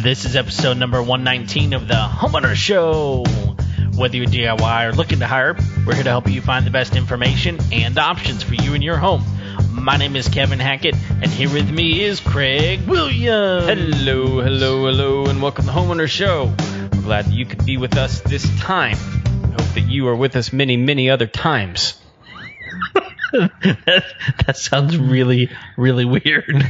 This is episode number 119 of the Homeowners Show. Whether you're DIY or looking to hire, we're here to help you find the best information and options for you and your home. My name is Kevin Hackett, and here with me is Craig Williams. Hello, and welcome to the Homeowners Show. We're glad that you could be with us this time. I hope that you are with us many other times. That sounds really, really weird.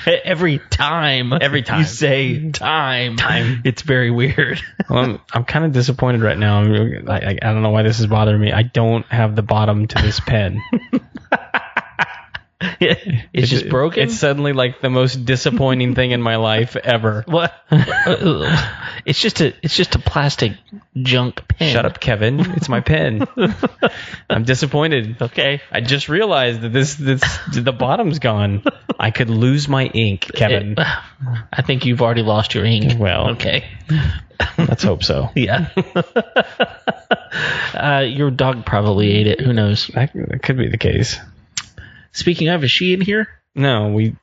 Every time you say time, it's very weird. Well, I'm kind of disappointed right now. I don't know why this is bothering me. I don't have the bottom to this pen. It's just broken? It's suddenly like the most disappointing thing in my life ever. What? It's just a plastic junk pen. Shut up, Kevin. It's my pen. I'm disappointed. Okay. I just realized that the bottom's gone. I could lose my ink, Kevin. I think you've already lost your ink. Well, okay. Let's hope so. Yeah. Your dog probably ate it. Who knows? That could be the case. Speaking of, is she in here? No, we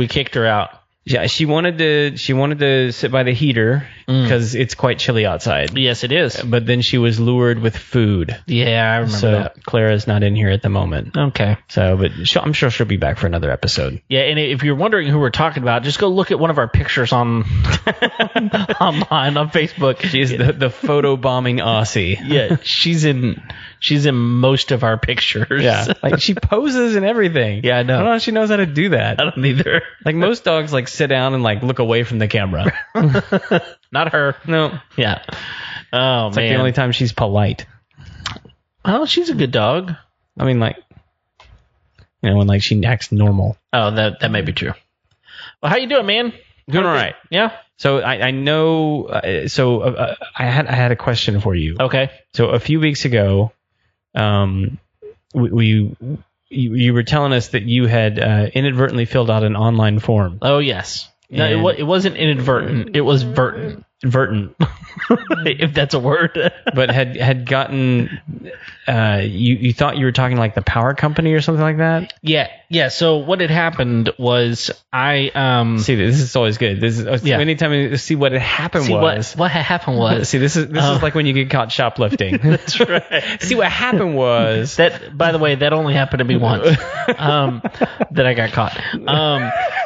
kicked her out. Yeah, she wanted to sit by the heater because it's quite chilly outside. Yes, it is. But then she was lured with food. Yeah, I remember that. Clara's not in here at the moment. Okay. So, but I'm sure she'll be back for another episode. Yeah, and if you're wondering who we're talking about, just go look at one of our pictures on online on Facebook. She's the photo bombing Aussie. Yeah, she's in most of our pictures. Yeah, like she poses and everything. Yeah, I know. I don't know if she knows how to do that. I don't either. Like most dogs, like sit down and like look away from the camera. Not her. No. Yeah. Oh, it's man. like the only time she's polite. Oh, she's a good dog. I mean, like, when like she acts normal. Oh, that may be true. Well, how you doing, man? Doing all right. Yeah. So I know. I had a question for you. Okay. So a few weeks ago, you were telling us that you had inadvertently filled out an online form. Oh yes. No, it wasn't inadvertent. It was vertent. If that's a word. But had gotten. You thought you were talking like the power company or something like that? Yeah. So what had happened was I see, this is always good. This is anytime you see what had happened was what had happened was see this is like when you get caught shoplifting. That's right. See what happened was that. By the way, that only happened to me once. That I got caught.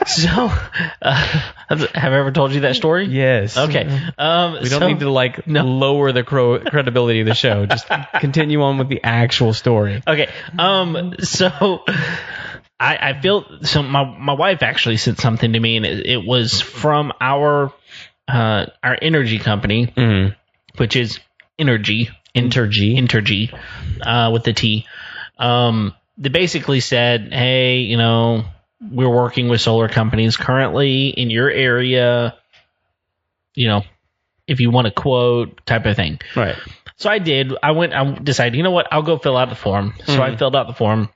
So have I ever told you that story? Yes. Okay. We don't need to lower the credibility of the show. Just continue on with the actual story. Okay. So I feel so. My wife actually said something to me, and it was from our energy company, which is Intergy with the T. They basically said, hey, we're working with solar companies currently in your area. If you want a quote, type of thing. Right. So I did. I decided, you know what? I'll go fill out the form. So I filled out the form.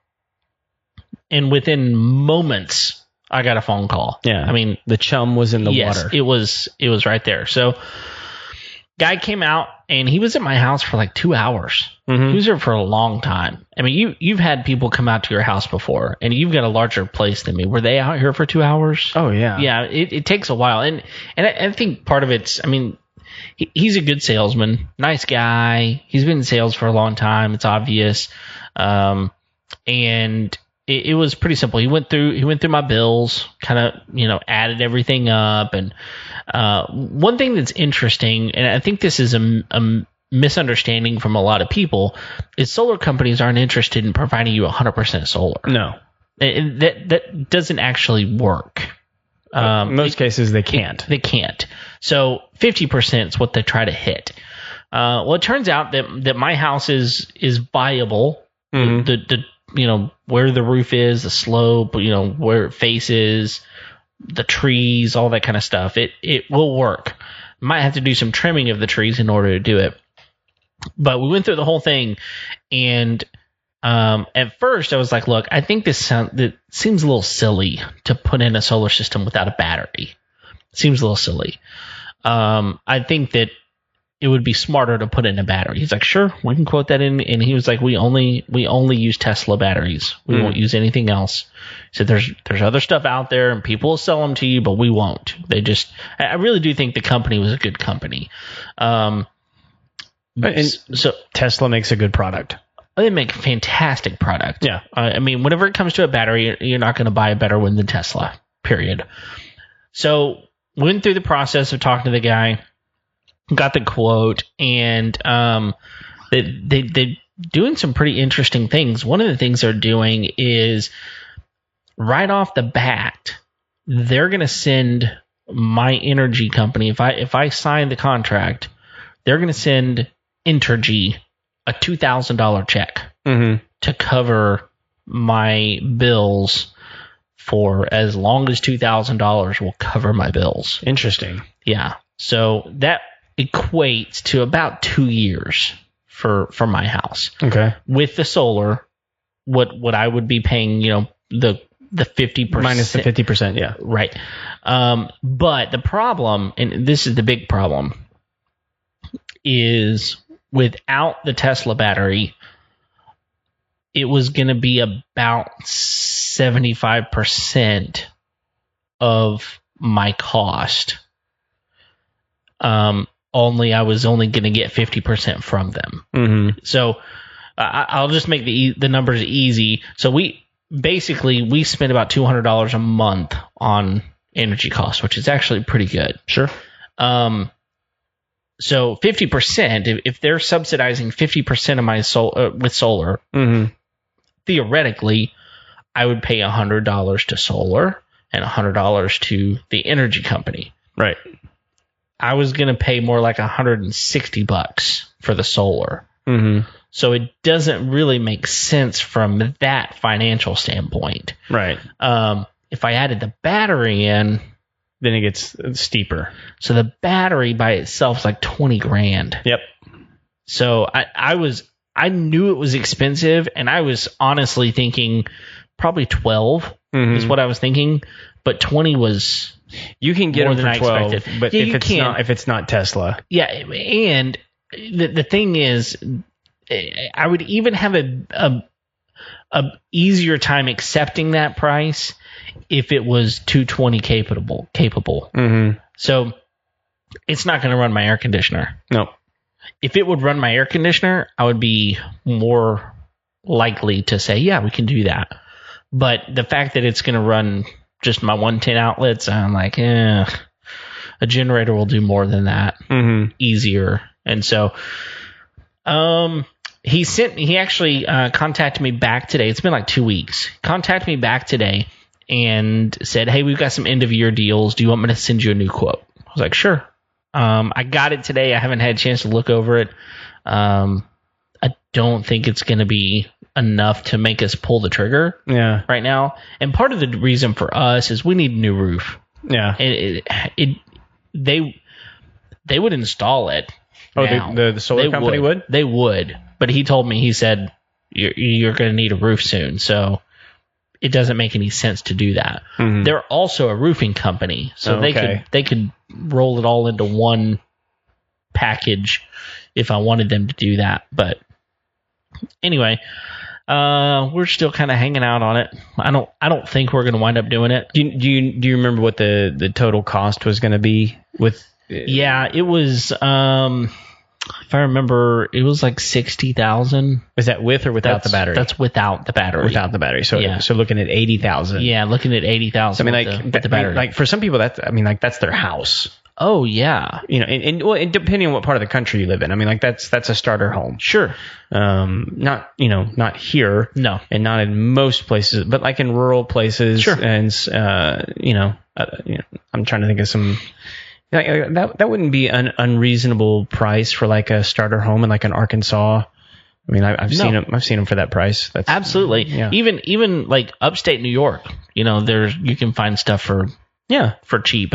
And within moments, I got a phone call. Yeah. I mean, the chum was in the water. It was right there. So guy came out and he was at my house for like 2 hours. Mm-hmm. He was there for a long time. I mean, you've had people come out to your house before, and you've got a larger place than me. Were they out here for 2 hours? Oh, yeah. Yeah, it takes a while. And I think part of it's, I mean, he's a good salesman, nice guy. He's been in sales for a long time. It's obvious. And it was pretty simple. He went through my bills, kind of, added everything up. And one thing that's interesting, and I think this is a misunderstanding from a lot of people, is solar companies aren't interested in providing you 100% solar. No. That doesn't actually work. In most cases, they can't. They can't. So 50% is what they try to hit. Well, it turns out that my house is viable. Mm-hmm. The where the roof is, the slope, where it faces, the trees, all that kind of stuff. It will work. Might have to do some trimming of the trees in order to do it. But we went through the whole thing, and at first I was like, look, I think that seems a little silly to put in a solar system without a battery. It seems a little silly. I think that it would be smarter to put in a battery. He's like, sure, we can quote that in. And he was like, we only use Tesla batteries. We won't use anything else. He said, there's other stuff out there and people will sell them to you, but we won't. I really do think the company was a good company. So Tesla makes a good product. They make a fantastic product. Yeah. I mean, whenever it comes to a battery, you're not going to buy a better one than Tesla, period. So went through the process of talking to the guy, got the quote, and they're doing some pretty interesting things. One of the things they're doing is right off the bat, they're going to send my energy company, if I sign the contract, they're going to send Entergy a $2,000 check to cover my bills for as long as $2,000 will cover my bills. Interesting. Yeah. So that equates to about 2 years for my house. Okay. With the solar, what I would be paying, the 50% minus the 50%, yeah. Right. But the problem, and this is the big problem, is without the Tesla battery, it was going to be about 75% of my cost. Only I was only going to get 50% from them. Mm-hmm. So I'll just make the numbers easy. So we spend about $200 a month on energy costs, which is actually pretty good. Sure. So 50%, if they're subsidizing 50% of my with solar, theoretically, I would pay $100 to solar and $100 to the energy company. Right. I was going to pay more like $160 for the solar. Mm-hmm. So it doesn't really make sense from that financial standpoint. Right. If I added the battery in, then it gets steeper. So the battery by itself is like $20,000. Yep. So I knew it was expensive, and I was honestly thinking probably 12 is what I was thinking, but 20 was you can get more them than for 12, expected. But yeah, if it's not Tesla, yeah, and the thing is, I would even have a easier time accepting that price if it was 220 capable. Mm-hmm. So it's not going to run my air conditioner. No. If it would run my air conditioner, I would be more likely to say, yeah, we can do that. But the fact that it's going to run just my 110 outlets, I'm like, a generator will do more than that. Easier. And so he actually contacted me back today. It's been like 2 weeks. Contacted me back today and said, hey, we've got some end of year deals. Do you want me to send you a new quote? I was like, sure. I got it today. I haven't had a chance to look over it. I don't think it's going to be enough to make us pull the trigger right now. And part of the reason for us is we need a new roof. Yeah. They would install it. Oh, the solar company would? They would. But he told me, he said, you're going to need a roof soon. So it doesn't make any sense to do that. Mm-hmm. They're also a roofing company. So they could roll it all into one package if I wanted them to do that. But anyway, we're still kind of hanging out on it. I don't think we're going to wind up doing it. Do you remember what the total cost was going to be with? Yeah, it was. If I remember, it was like 60,000. Is that with or without the battery? That's without the battery. Without the battery. So yeah. So looking at 80,000. Yeah, looking at 80,000. So, with the battery. Like for some people, that's their house. Oh yeah. And depending on what part of the country you live in, that's a starter home. Sure. Not here. No. And not in most places, but like in rural places. Sure. And I'm trying to think of some. That wouldn't be an unreasonable price for like a starter home in like an Arkansas. I've seen them for that price. That's absolutely. Yeah. Even like upstate New York, you can find stuff for cheap.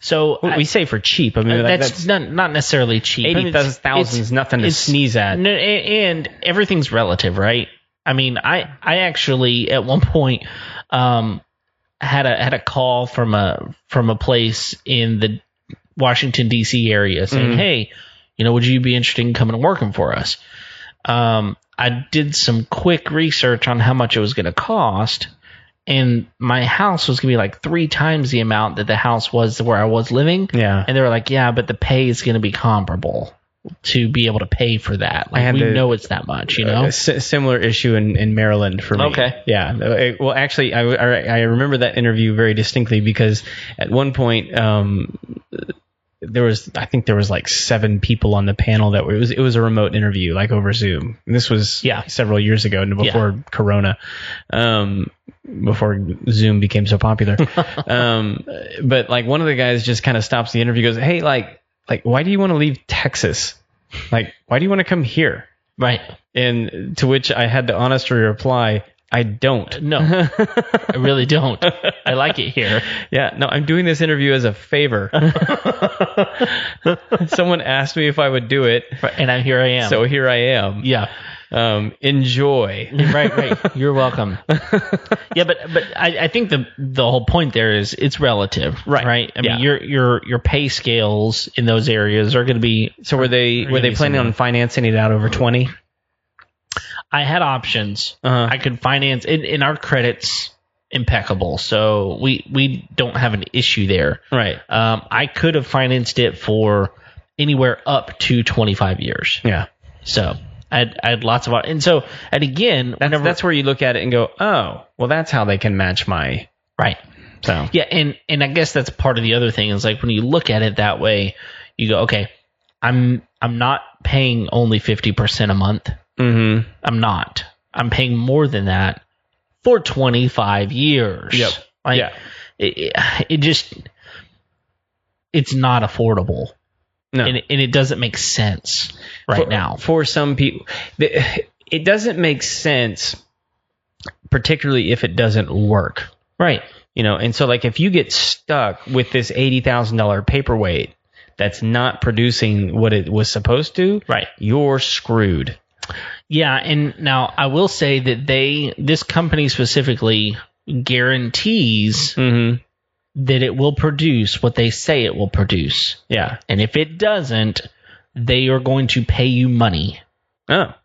So we say for cheap. That's not necessarily cheap. 80,000 is nothing to sneeze at. And everything's relative, right? I actually at one point had a call from a place in the Washington D.C. area saying, hey, would you be interested in coming and working for us? I did some quick research on how much it was going to cost, and my house was going to be like 3 times the amount that the house was where I was living. Yeah. And they were like, yeah, but the pay is going to be comparable to be able to pay for that. Like, we know it's that much, A similar issue in Maryland for me. Okay. Yeah. Well, actually, I remember that interview very distinctly because at one point, I think there was like 7 people on the panel it was a remote interview, like over Zoom. And this was several years ago, and before Corona, before Zoom became so popular. But like one of the guys just kind of stops the interview, goes, "Hey, like why do you want to leave Texas? Like, why do you want to come here?" Right. And to which I had the honest reply, I don't. No, I really don't. I like it here. Yeah, no, I'm doing this interview as a favor. Someone asked me if I would do it. And here I am. So here I am. Yeah. Enjoy. Right. You're welcome. Yeah, but I think the whole point there is it's relative. Right. I mean, your pay scales in those areas are going to be. So were they planning on financing it out over 20? I had options. I could finance in our credits impeccable, so we don't have an issue there. Right. I could have financed it for anywhere up to 25 years. Yeah. So I had lots of, and so, and again, that's where you look at it and go, oh, well, that's how they can match my right. So yeah, and I guess that's part of the other thing is like when you look at it that way, you go, okay, I'm not paying only 50% a month. Mm-hmm. I'm not. I'm paying more than that for 25 years. Yep. Like, it just, it's not affordable. No. And it doesn't make sense now. For some people, it doesn't make sense, particularly if it doesn't work. Right. And so like if you get stuck with this $80,000 paperweight that's not producing what it was supposed to, right, you're screwed. Yeah, and now I will say that this company specifically guarantees that it will produce what they say it will produce. Yeah. And if it doesn't, they are going to pay you money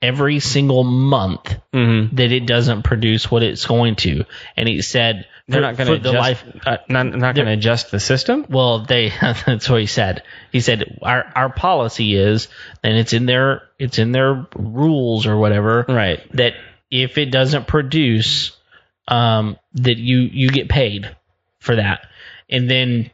every single month that it doesn't produce what it's going to. And he said they're not going to adjust the system. Well, that's what he said. He said our policy is, and it's in their rules or whatever, right, that if it doesn't produce, that you get paid for that. And then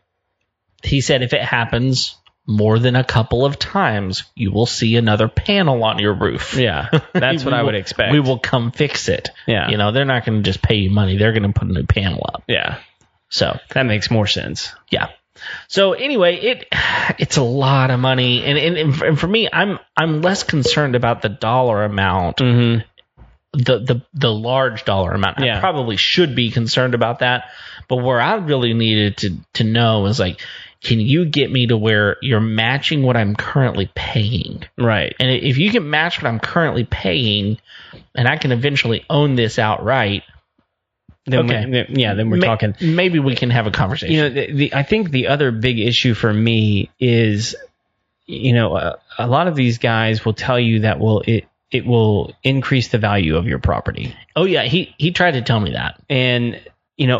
he said if it happens more than a couple of times, you will see another panel on your roof. Yeah, that's what I would expect. We will come fix it. Yeah. They're not going to just pay you money. They're going to put a new panel up. Yeah. So that makes more sense. Yeah. So anyway, it's a lot of money. And for me, I'm less concerned about the dollar amount, the large dollar amount. Yeah. I probably should be concerned about that. But where I really needed to know is like, can you get me to where you're matching what I'm currently paying? Right. And if you can match what I'm currently paying, and I can eventually own this outright, then then we're talking. Maybe we can have a conversation. I think the other big issue for me is, a lot of these guys will tell you that it will increase the value of your property. Oh yeah, he tried to tell me that, and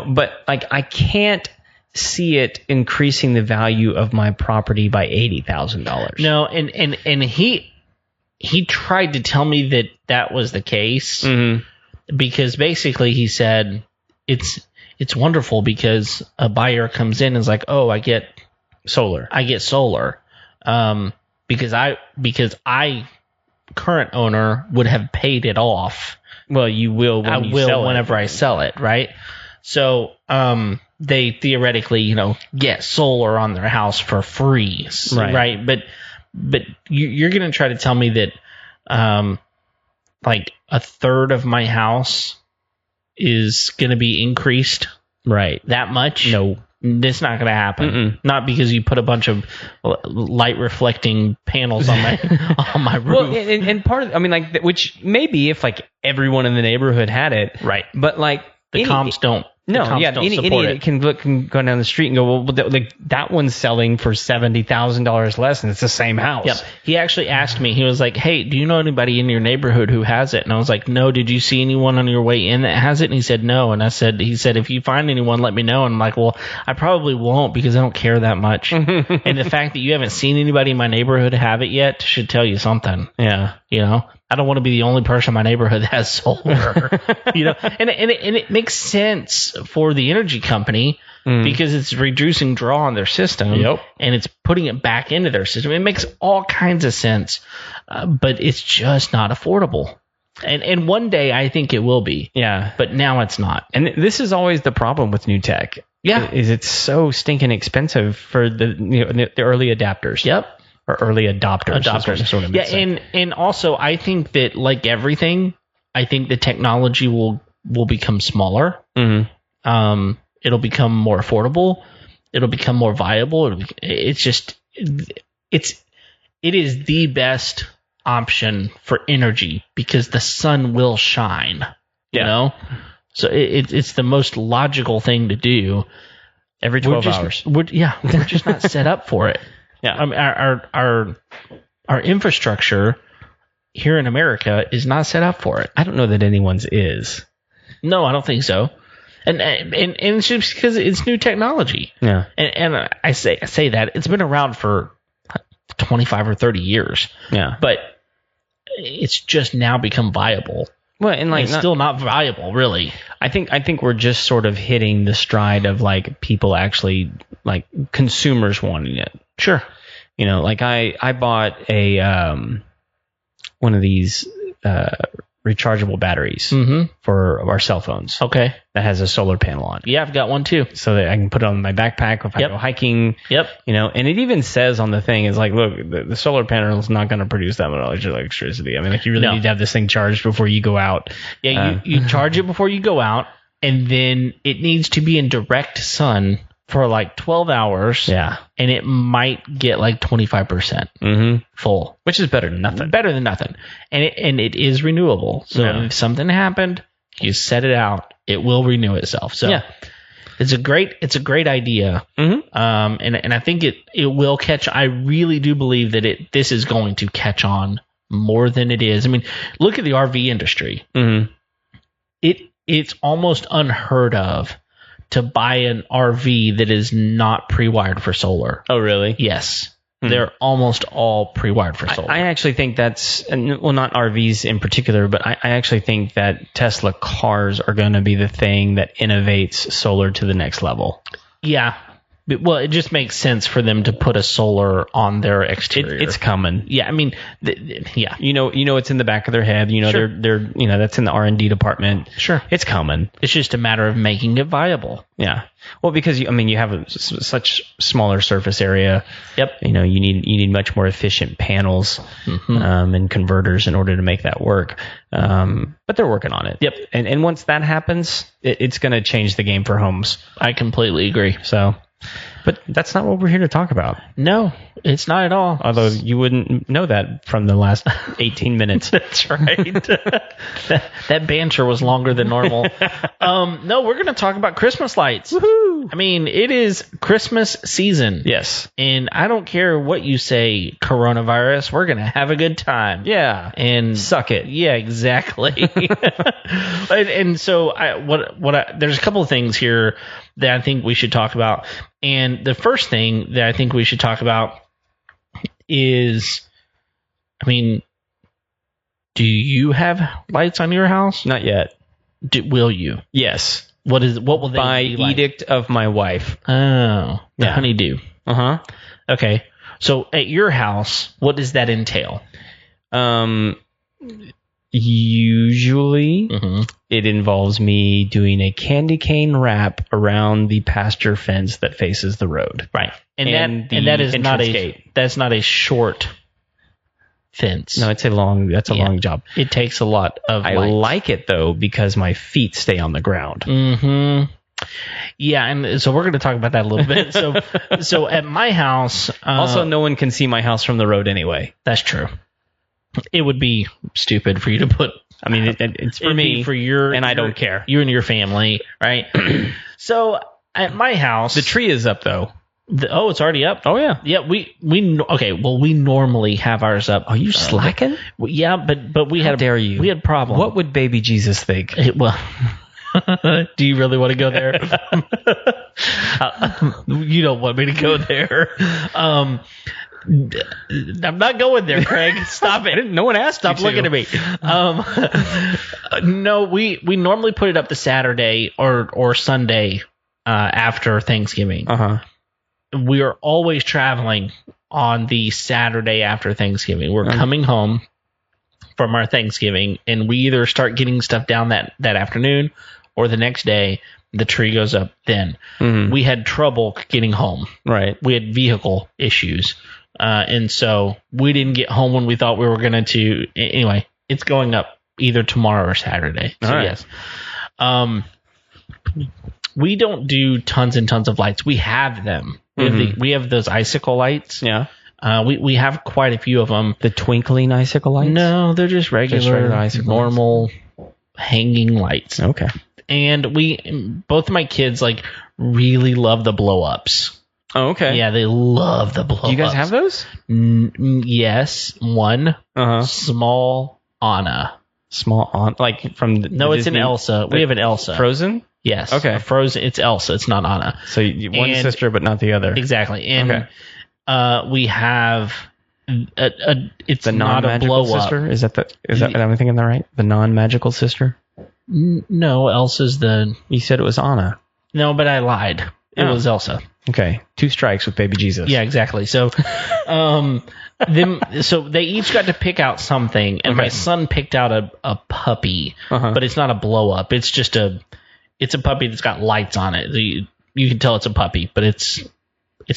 but like I can't see it increasing the value of my property by $80,000. No, and he tried to tell me that was the case, because basically he said it's wonderful because a buyer comes in and is like, oh, I get solar, because I current owner would have paid it off. Well, you will whenever I sell it, right? So they theoretically, get solar on their house for free, right? But you're going to try to tell me that like a third of my house is going to be increased, right? That much? No, it's not going to happen. Not because you put a bunch of light reflecting panels on my roof. Well, and part of, which maybe if like everyone in the neighborhood had it, right? But like the comps don't No, yeah, any idiot can go down the street and go, well, that one's selling for $70,000 less, and it's the same house. Yep. He actually asked me. He was like, "Hey, do you know anybody in your neighborhood who has it?" And I was like, "No. Did you see anyone on your way in that has it?" And he said, "No." And he said, "If you find anyone, let me know." And I'm like, "Well, I probably won't because I don't care that much." And the fact that you haven't seen anybody in my neighborhood have it yet should tell you something. Yeah. I don't want to be the only person in my neighborhood that has solar, and it makes sense for the energy company because it's reducing draw on their system and it's putting it back into their system. It makes all kinds of sense, but it's just not affordable. And one day I think it will be. Yeah. But now it's not. And this is always the problem with new tech. Yeah. Is it's so stinking expensive for the early adapters. Yep. Or early adopters. Sort of and also I think that like everything, I think the technology will become smaller. Mm-hmm. It'll become more affordable. It'll become more viable. It is the best option for energy because the sun will shine. You know, so it's the most logical thing to do. Every 12 hours. We're just not set up for it. Yeah, I mean, our infrastructure here in America is not set up for it. I don't know that anyone's is. No, I don't think so. And it's just because it's new technology. Yeah. And I say that it's been around for 25 or 30 years. Yeah. But it's just now become viable. Well, and like it's still not viable, really. I think we're just sort of hitting the stride of like people actually like consumers wanting it. Sure. Like I bought a one of these rechargeable batteries for our cell phones. Okay. That has a solar panel on it. Yeah, I've got one too. So that I can put it on my backpack if I go hiking. Yep. And it even says on the thing, it's like, look, the solar panel is not going to produce that much electricity. I mean, like you really need to have this thing charged before you go out. Yeah, you charge it before you go out, and then it needs to be in direct sun for like 12 hours. Yeah. And it might get like 25% full. Which is better than nothing. Better than nothing. And it is renewable. So if something happened, you set it out, it will renew itself. So it's a great idea. And I think it will catch. I really do believe that this is going to catch on more than it is. I mean, look at the RV industry. It's almost unheard of to buy an RV that is not pre-wired for solar. Oh, really? Yes. They're almost all pre-wired for solar. I actually think that's, well, not RVs in particular, but I actually think that Tesla cars are going to be the thing that innovates solar to the next level. Yeah. Well, it just makes sense for them to put a solar on their exterior. It's coming. Yeah, I mean, yeah. It's in the back of their head. Sure. they're that's in the R&D department. Sure. It's coming. It's just a matter of making it viable. Yeah. Well, because you have such smaller surface area. Yep. You need much more efficient panels and converters in order to make that work. But they're working on it. Yep. And once that happens, it's going to change the game for homes. I completely agree. So. But that's not what we're here to talk about. No, it's not at all. Although you wouldn't know that from the last 18 minutes. That's right. that banter was longer than normal. No, we're going to talk about Christmas lights. Woohoo! I mean, it is Christmas season. Yes. And I don't care what you say, coronavirus, we're going to have a good time. Yeah. And suck it. Yeah, exactly. and so there's a couple of things here that I think we should talk about. And the first thing that I think we should talk about is, I mean, do you have lights on your house? Not yet. Will you? Yes. What will they by be like? edict of my wife? Oh, the honeydew. Okay. So at your house, what does that entail? Usually, it involves me doing a candy cane wrap around the pasture fence that faces the road. Right, and that is not that's not a short fence. No, it's a long. That's a long job. It takes a lot of. I like it though because my feet stay on the ground. Yeah, and so we're going to talk about that a little bit. So at my house, also no one can see my house from the road anyway. That's true. It would be stupid for you to put. I mean, it's for me, for your, and I don't care. You and your family, right? So at my house, the tree is up though. It's already up. Oh yeah, yeah. We okay. Well, we normally have ours up. Are you slacking? Yeah, but we had. Dare you? We had problems. What would baby Jesus think? Well, do you really want to go there? You don't want me to go there. I'm not going there, Craig. Stop it. No one asked. Stop looking at me. No, we normally put it up the Saturday or Sunday after Thanksgiving. We are always traveling on the Saturday after Thanksgiving. We're coming home from our Thanksgiving, and we either start getting stuff down that afternoon or the next day. The tree goes up then. We had trouble getting home. Right. We had vehicle issues. And so we didn't get home when we thought we were going to. Anyway, it's going up either tomorrow or Saturday. So yes. We don't do tons and tons of lights. We have them. We have those icicle lights. Yeah. We have quite a few of them. The twinkling icicle lights? No, they're just regular icicle normal lights. Hanging lights. Okay. And both of my kids really love the blow ups. Oh, okay. Yeah, they love the blow ups. Do you guys have those? Yes, one. Small Anna. Small Anna, from the No, it's Disney, an Elsa. We have an Elsa. Frozen? Yes. Okay. Frozen. It's Elsa. It's not Anna. So one sister, but not the other. Exactly. And we have it's the not a blow sister. up. Is that am I thinking that right? The non-magical sister? No, Elsa's the. You said it was Anna. No, but I lied. It was Elsa. Okay, 2 strikes with baby Jesus. Yeah, exactly. So, so they each got to pick out something, and my son picked out a puppy, but it's not a blow up. It's just it's a puppy that's got lights on it. You can tell it's a puppy, but it's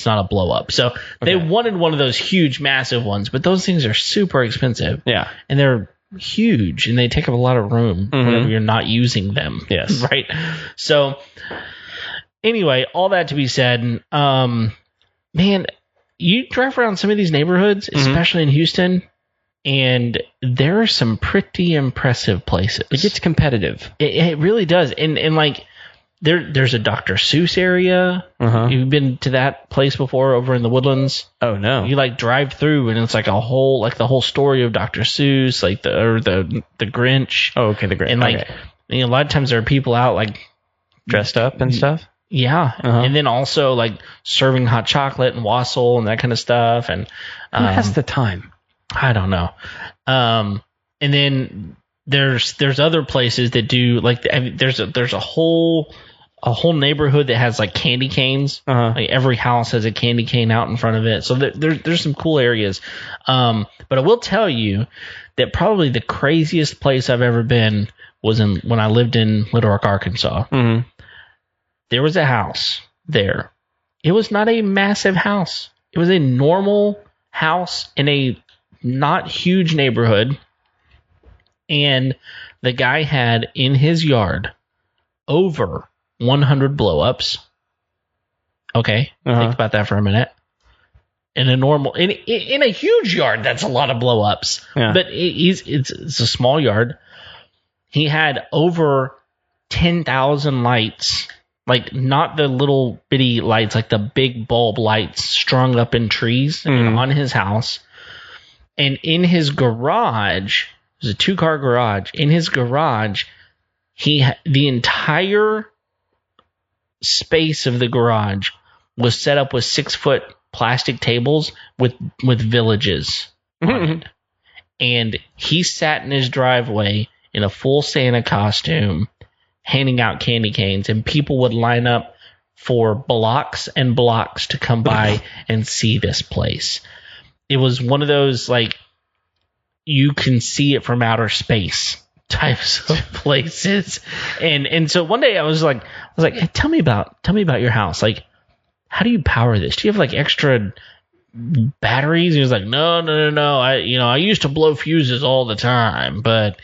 not a blow up. So they wanted one of those huge, massive ones, but those things are super expensive. Yeah, and they're huge, and they take up a lot of room whenever you're not using them. Yes, right. So. Anyway, all that to be said, man, you drive around some of these neighborhoods, especially in Houston, and there are some pretty impressive places. It gets competitive. It really does. And there's a Dr. Seuss area. You've been to that place before over in the Woodlands? Oh, no. You drive through, and it's the whole story of Dr. Seuss, the Grinch. Oh, okay, the Grinch. And a lot of times there are people out dressed up and stuff. Yeah, and then also serving hot chocolate and wassail and that kind of stuff. And who has the time? I don't know. And then there's other places that do there's a whole neighborhood that has candy canes. Every house has a candy cane out in front of it. So there's some cool areas. But I will tell you that probably the craziest place I've ever been was when I lived in Little Rock, Arkansas. There was a house there. It was not a massive house. It was a normal house in a not huge neighborhood. And the guy had in his yard over 100 blow-ups. Okay, think about that for a minute. In a huge yard, that's a lot of blow-ups. Yeah. But it's a small yard. He had over 10,000 lights. Not the little bitty lights, the big bulb lights strung up in trees on his house. And in his garage, it was a 2-car garage. In his garage, the entire space of the garage was set up with 6-foot plastic tables with villages on it. And he sat in his driveway in a full Santa costume, handing out candy canes, and people would line up for blocks and blocks to come by and see this place. It was one of those you can see it from outer space types of places. And so one day I was like, hey, tell me about your house. How do you power this? Do you have extra batteries? And he was like, no. I used to blow fuses all the time, but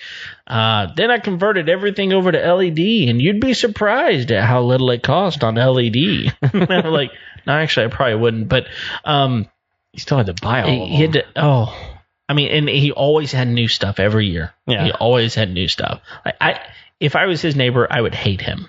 then I converted everything over to LED, and you'd be surprised at how little it cost on LED. No, actually, I probably wouldn't, but you still had to buy all of them. I mean, and he always had new stuff every year. Yeah. He always had new stuff. If I was his neighbor, I would hate him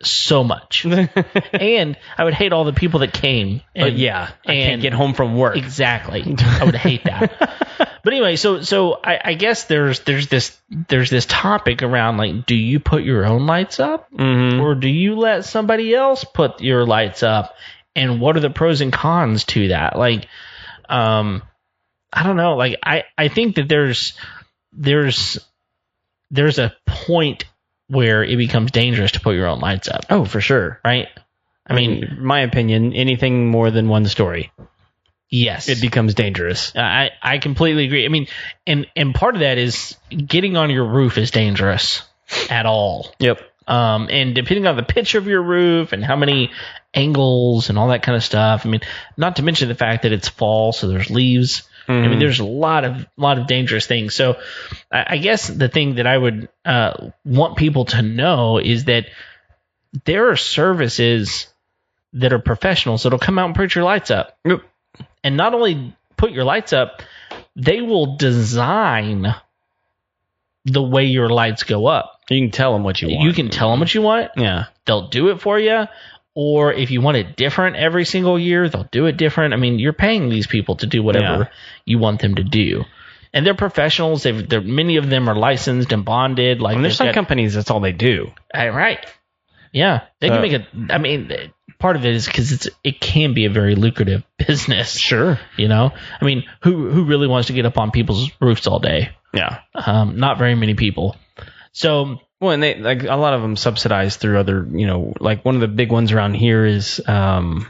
so much. And I would hate all the people that came. And, I can't get home from work. Exactly. I would hate that. But anyway, so I guess there's this topic around, like, do you put your own lights up? Or do you let somebody else put your lights up? And what are the pros and cons to that? Like, I don't know. Like, I think that there's a point where it becomes dangerous to put your own lights up. Oh, for sure. Right? I mean, my opinion, anything more than one story. Yes. It becomes dangerous. I completely agree. I mean, and part of that is getting on your roof is dangerous at all. Yep. And depending on the pitch of your roof and how many angles and all that kind of stuff. I mean, not to mention the fact that it's fall, so there's leaves. I mean, there's a lot of dangerous things. So I guess the thing that I would want people to know is that there are services that are professionals that'll come out and put your lights up. Yep. And not only put your lights up, they will design the way your lights go up. You can tell them what you want. You can tell them what you want. Yeah. They'll do it for you. Or if you want it different every single year, they'll do it different. I mean, you're paying these people to do whatever you want them to do. And they're professionals. Many of them are licensed and bonded. Like, there's some companies, that's all they do. Right. Yeah. They can make I mean, part of it is because it can be a very lucrative business. Sure. You know? I mean, who really wants to get up on people's roofs all day? Yeah. Not very many people. So... Well, and they, like, a lot of them subsidized through other, like one of the big ones around here is the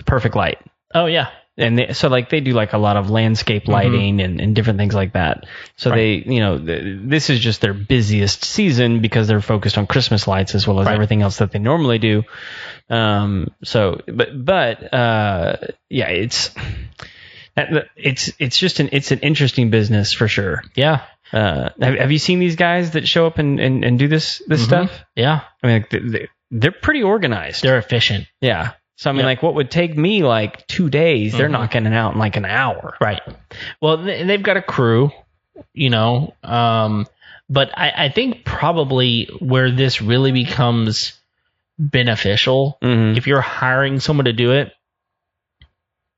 Perfect Light. Oh, yeah. And they do like a lot of landscape lighting and different things like that. So this is just their busiest season because they're focused on Christmas lights as well as everything else that they normally do. It's an interesting business for sure. Yeah. Have you seen these guys that show up and do this stuff? Yeah. I mean, they're pretty organized. They're efficient. Yeah. So, I mean, like, what would take me, like, 2 days, they're knocking it out in, like, an hour. Right. Well, they've got a crew, but I think probably where this really becomes beneficial, if you're hiring someone to do it,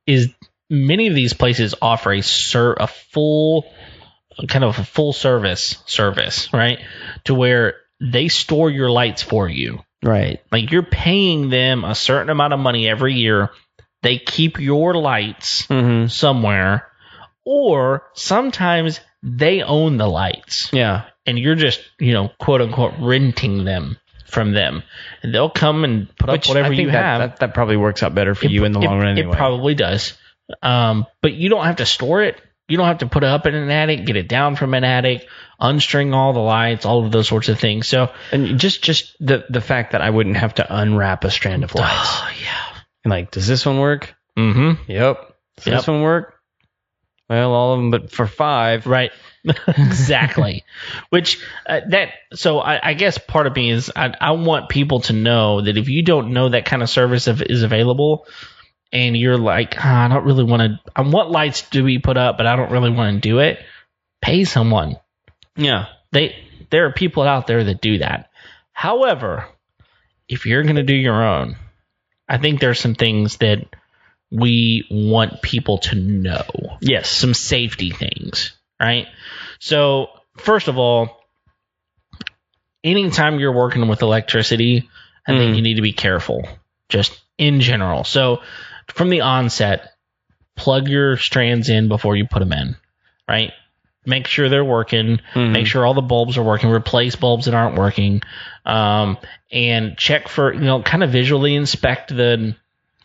is many of these places offer a full service, right? To where they store your lights for you. Right. Like, you're paying them a certain amount of money every year. They keep your lights somewhere, or sometimes they own the lights. Yeah. And you're just, quote unquote, renting them from them. And they'll come and put up whatever you have. That probably works out better for you in the long run anyway. It probably does. But you don't have to store it. You don't have to put it up in an attic, get it down from an attic, unstring all the lights, all of those sorts of things. So, and just the fact that I wouldn't have to unwrap a strand of lights. Oh, yeah. And like, does this one work? Mm-hmm. Yep. Does this one work? Well, all of them, but for 5. Right. Exactly. Which so I guess part of me is I want people to know that if you don't know that kind of service is available, and you're like, I don't really want to, I want lights to be put up, but I don't really want to do it, pay someone. Yeah. There are people out there that do that. However, if you're going to do your own, I think there's some things that we want people to know. Yes. Some safety things, right? So, first of all, anytime you're working with electricity, I think you need to be careful, just in general. So, from the onset, plug your strands in before you put them in, right? Make sure they're working. Make sure all the bulbs are working. Replace bulbs that aren't working. And check for, kind of visually inspect the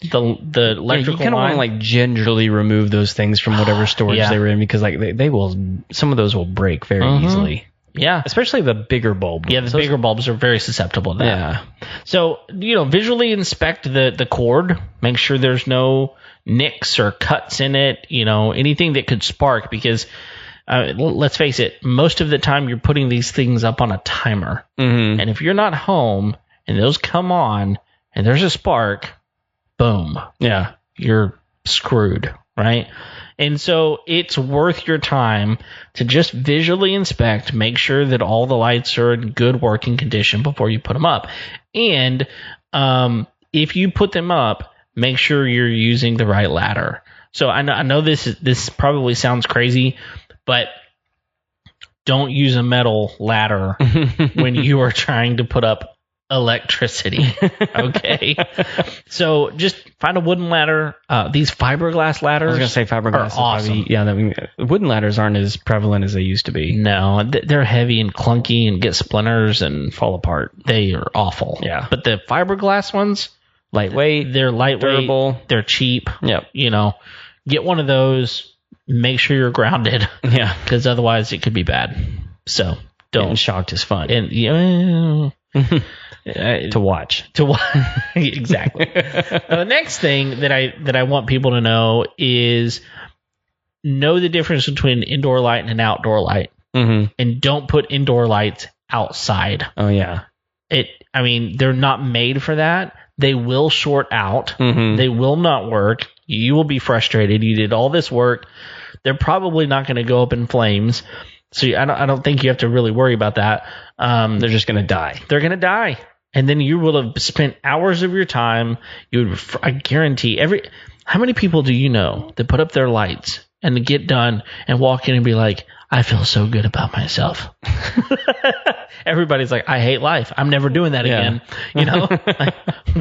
electrical line. You kind of want to like gingerly remove those things from whatever storage they were in, because like they will, some of those will break very easily. Yeah. Especially the bigger bulbs. Yeah, the bigger bulbs are very susceptible to that. Yeah. So, visually inspect the cord. Make sure there's no nicks or cuts in it, anything that could spark, because let's face it, most of the time you're putting these things up on a timer. And if you're not home and those come on and there's a spark, boom. Yeah. You're screwed, right? And so it's worth your time to just visually inspect, make sure that all the lights are in good working condition before you put them up. And if you put them up, make sure you're using the right ladder. So I know this probably sounds crazy, but don't use a metal ladder when you are trying to put up electricity. Okay. So just find a wooden ladder. These fiberglass ladders. I was going to say fiberglass are awesome. Wooden ladders aren't as prevalent as they used to be. No, they're heavy and clunky and get splinters and fall apart. They are awful. Yeah. But the fiberglass ones, lightweight, they're lightweight, durable, they're cheap. Yep. Get one of those. Make sure you're grounded. Yeah. Because otherwise it could be bad. So don't. Getting shocked is fun. And to watch. Exactly. The next thing that I want people to know is know the difference between an indoor light and an outdoor light. Mm-hmm. And don't put indoor lights outside. Oh yeah. They're not made for that. They will short out. Mm-hmm. They will not work. You will be frustrated. You did all this work. They're probably not going to go up in flames. So I don't think you have to really worry about that. They're just going to die. They're going to die. And then you will have spent hours of your time. I guarantee how many people do you know that put up their lights and get done and walk in and be like, I feel so good about myself. Everybody's like, I hate life. I'm never doing that again. Like,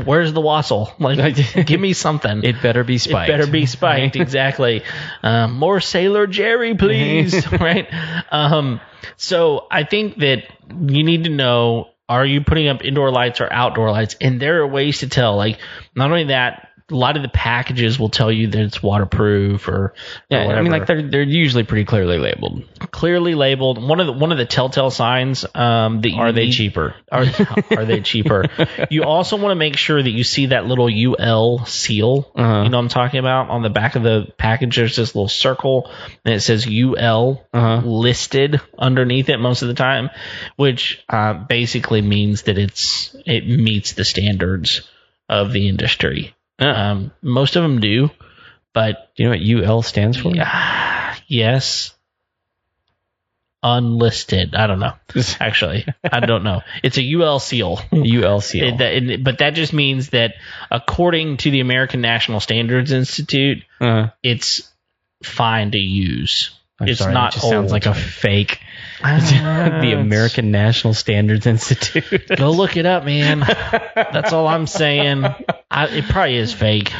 where's the wassail? Like, give me something. It better be spiked. Exactly. More Sailor Jerry, please. Right. So I think that you need to know, are you putting up indoor lights or outdoor lights? And there are ways to tell. Like, not only that, a lot of the packages will tell you that it's waterproof or whatever. I mean, like they're usually pretty clearly labeled. One of the telltale signs are they cheaper? Are they cheaper? You also want to make sure that you see that little UL seal. Uh-huh. You know what I'm talking about? On the back of the package, there's this little circle and it says UL listed underneath it most of the time, which basically means that it meets the standards of the industry. Most of them do, but do you know what UL stands for? Yes. Unlisted. I don't know. Actually, I don't know. It's a UL seal. UL seal. But that just means that according to the American National Standards Institute, it's fine to use. It sounds like a fake. The American National Standards Institute. Go look it up, man. That's all I'm saying. It probably is fake.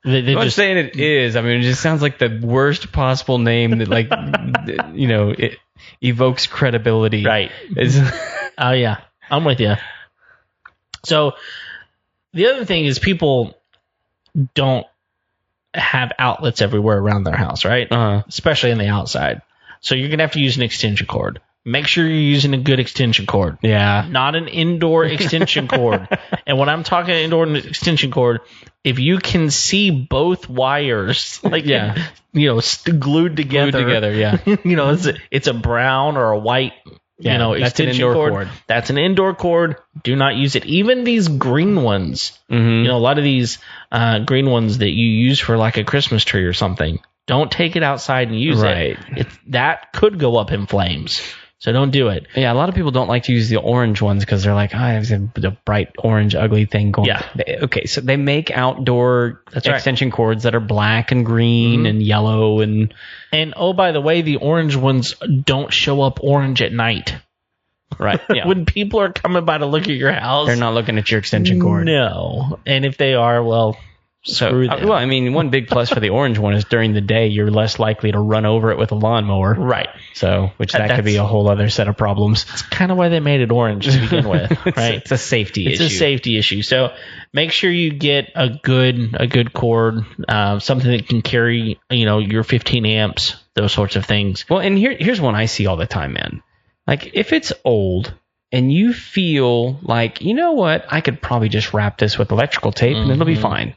I'm saying it is. I mean, it just sounds like the worst possible name that, like, it evokes credibility. Right. Oh, yeah. I'm with you. So the other thing is people don't have outlets everywhere around their house, right? Especially on the outside. So you're going to have to use an extension cord. Make sure you're using a good extension cord. Yeah. Not an indoor extension cord. And when I'm talking indoor extension cord, if you can see both wires, glued together. Yeah. It's a brown or a white, extension cord. That's an indoor cord. Do not use it. Even these green ones, a lot of these green ones that you use for like a Christmas tree or something, don't take it outside and use it. That could go up in flames. So don't do it. Yeah, a lot of people don't like to use the orange ones because they're like, there's a bright orange ugly thing going. Yeah. Okay, so they make outdoor extension cords that are black and green and yellow and oh, by the way, the orange ones don't show up orange at night. Right. Yeah. When people are coming by to look at your house, they're not looking at your extension cord. No. And if they are, well, screw them. Well, I mean, one big plus for the orange one is during the day you're less likely to run over it with a lawnmower. Right. So, that could be a whole other set of problems. That's kind of why they made it orange to begin with, right? It's a safety issue. It's a safety issue. So make sure you get a good cord, something that can carry, your 15 amps, those sorts of things. Well, and here's one I see all the time, man. Like, if it's old and you feel like, you know what, I could probably just wrap this with electrical tape and it'll be fine.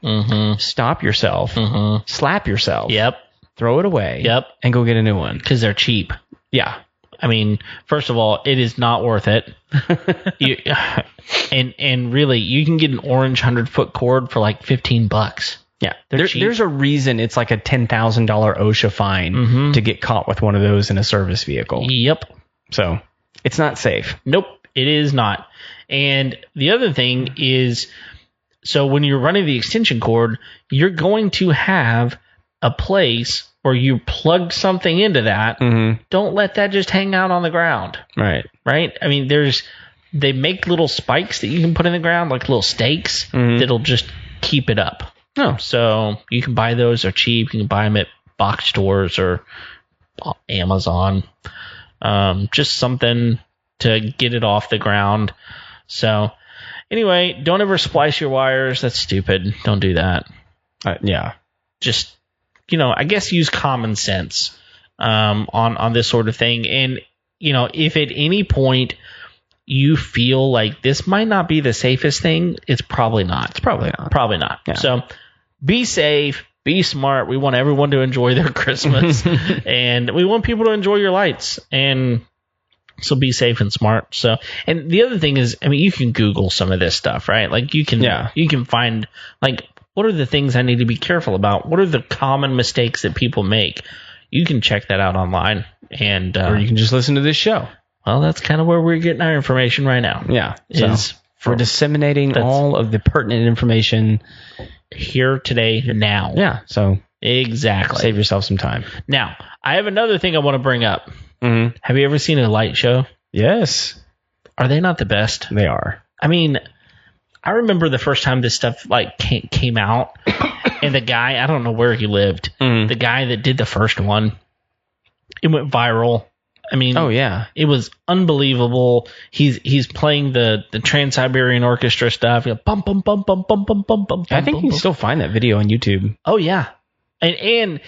Stop yourself. Slap yourself. Yep. Throw it away. Yep. And go get a new one. Because they're cheap. Yeah. I mean, first of all, it is not worth it. And really, you can get an orange 100-foot cord for like $15. Yeah, there's a reason it's like a $10,000 OSHA fine to get caught with one of those in a service vehicle. Yep. So it's not safe. Nope, it is not. And the other thing is, so when you're running the extension cord, you're going to have a place where you plug something into that. Don't let that just hang out on the ground. Right. I mean, they make little spikes that you can put in the ground, like little stakes that'll just keep it up. Oh. So you can buy those. They're cheap. You can buy them at box stores or Amazon. Just something to get it off the ground. So anyway, don't ever splice your wires. That's stupid. Don't do that. Yeah. Just, I guess use common sense on this sort of thing. And, if at any point you feel like this might not be the safest thing, it's probably not. Probably not. Yeah. So be safe, be smart. We want everyone to enjoy their Christmas and we want people to enjoy your lights. And so be safe and smart. So, and the other thing is, I mean, you can Google some of this stuff, right? Like you can find like, what are the things I need to be careful about? What are the common mistakes that people make? You can check that out online, and or you can just listen to this show. Well, that's kind of where we're getting our information right now. Yeah, we're disseminating all of the pertinent information here today, now. Yeah, so exactly. Save yourself some time. Now, I have another thing I want to bring up. Have you ever seen a light show? Yes. Are they not the best? They are. I mean, I remember the first time this stuff like came out, and the guy, I don't know where he lived, the guy that did the first one, it went viral. I mean, oh yeah, it was unbelievable. He's playing the Trans-Siberian Orchestra stuff. Bum, bum, bum, bum, bum, bum, bum, bum, I think you can still find that video on YouTube. Oh yeah, and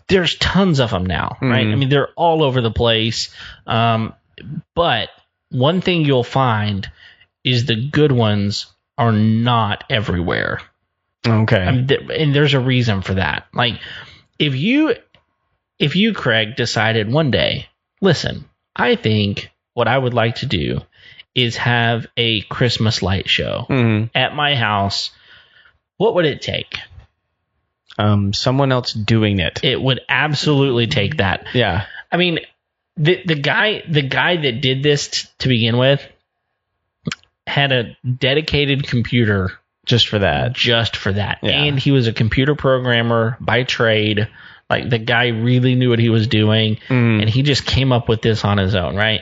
there's tons of them now, right? I mean, they're all over the place. But one thing you'll find is the good ones are not everywhere. Okay. And there's a reason for that. Like, if you, Craig, decided one day, listen, I think what I would like to do is have a Christmas light show at my house, what would it take? Someone else doing it. It would absolutely take that. Yeah. I mean, the guy that did this to begin with had a dedicated computer just for that. Yeah. And he was a computer programmer by trade. Like, the guy really knew what he was doing, and he just came up with this on his own, right?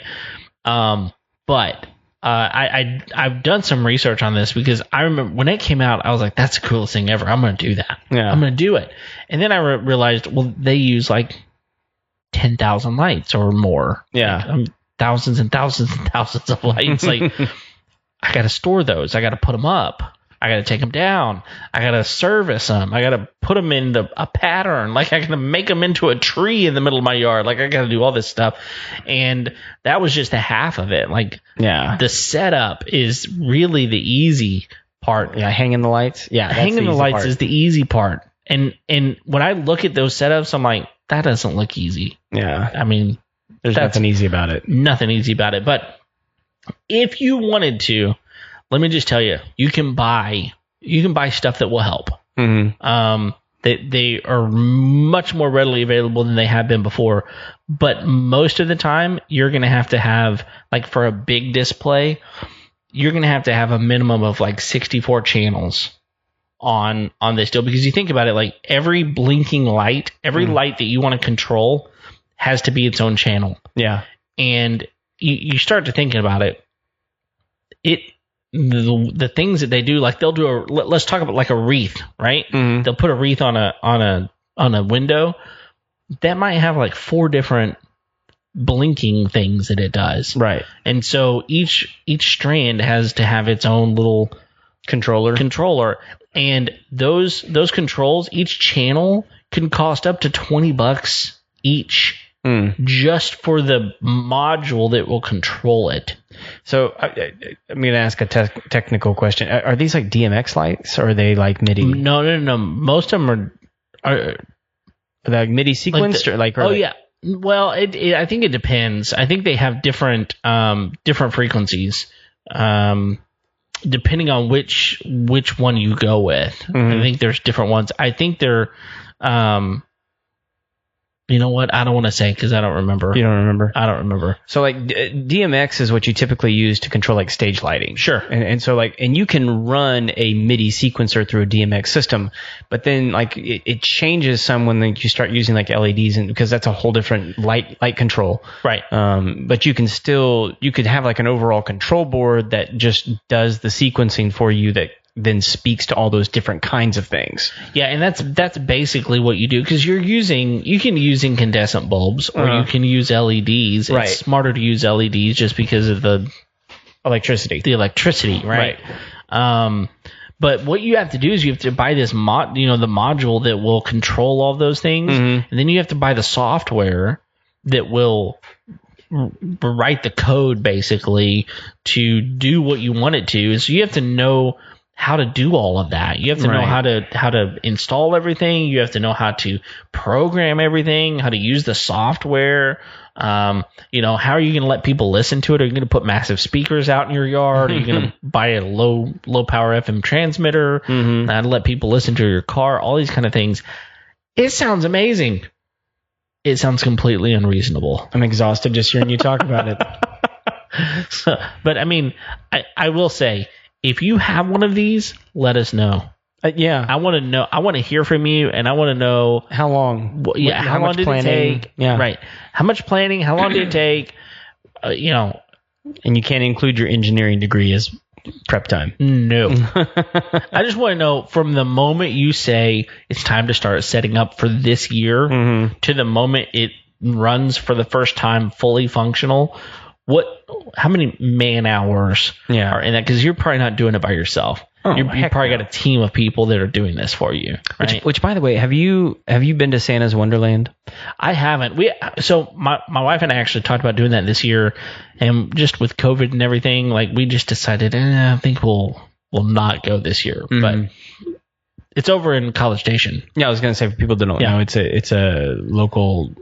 But I've done some research on this, because I remember when it came out, I was like, that's the coolest thing ever. I'm going to do that. Yeah. I'm going to do it. And then I realized, well, they use like 10,000 lights or more. Yeah. Like, thousands and thousands and thousands of lights. Like, I got to store those. I got to put them up. I got to take them down. I got to service them. I got to put them into a pattern. Like, I got to make them into a tree in the middle of my yard. Like, I got to do all this stuff. And that was just a half of it. Like, yeah, the setup is really the easy part. Yeah, hanging the lights. Yeah, hanging the lights is the easy part. And when I look at those setups, I'm like, that doesn't look easy. Yeah. I mean, there's nothing easy about it. Nothing easy about it. But if you wanted to, let me just tell you, you can buy stuff that will help. They are much more readily available than they have been before. But most of the time, you're going to have, like, for a big display, you're going to have a minimum of like 64 channels on this deal. Because you think about it, like, every blinking light, every light that you want to control has to be its own channel. Yeah. And you start to thinking about it, the things that they do, like, they'll do let's talk about like a wreath, right? They'll put a wreath on a window that might have like 4 different blinking things that it does, right? And so each strand has to have its own little controller, and those controls, each channel can cost up to $20 each. Just for the module that will control it. So I'm going to ask a technical question. Are these like DMX lights, or are they like MIDI? No. Most of them are like MIDI sequenced, yeah. Well, I think it depends. I think they have different frequencies. depending on which one you go with. I think there's different ones. I think they're you know what? I don't want to say because I don't remember. You don't remember? I don't remember. So like DMX is what you typically use to control like stage lighting. Sure. And so like, and you can run a MIDI sequencer through a DMX system, but then like it changes some when like you start using like LEDs, and because that's a whole different light control. Right. But you could have like an overall control board that just does the sequencing for you that then speaks to all those different kinds of things. Yeah, and that's basically what you do, because you can use incandescent bulbs, or you can use LEDs. Right. It's smarter to use LEDs just because of the electricity, right? But what you have to do is you have to buy this the module that will control all those things, and then you have to buy the software that will write the code basically to do what you want it to. So you have to know how to do all of that. You have to know how to install everything. You have to know how to program everything, how to use the software. How are you going to let people listen to it? Are you going to put massive speakers out in your yard? Are you going to buy a low power FM transmitter and let people listen to your car? All these kind of things. It sounds amazing. It sounds completely unreasonable. I'm exhausted just hearing you talk about it. But I mean, I will say, if you have one of these, let us know. Yeah, I want to know. I want to hear from you, and I want to know how long. How long did it take? Yeah, right. How much planning? How long did it take? And you can't include your engineering degree as prep time. No. I just want to know, from the moment you say it's time to start setting up for this year to the moment it runs for the first time fully functional, how many man hours are in that? Because you're probably not doing it by yourself. You probably got a team of people that are doing this for you. Right? Which, by the way, have you been to Santa's Wonderland? I haven't. So my wife and I actually talked about doing that this year, and just with COVID and everything, like we just decided, I think we'll not go this year. But it's over in College Station. Yeah, I was going to say, for people that don't know, it's a local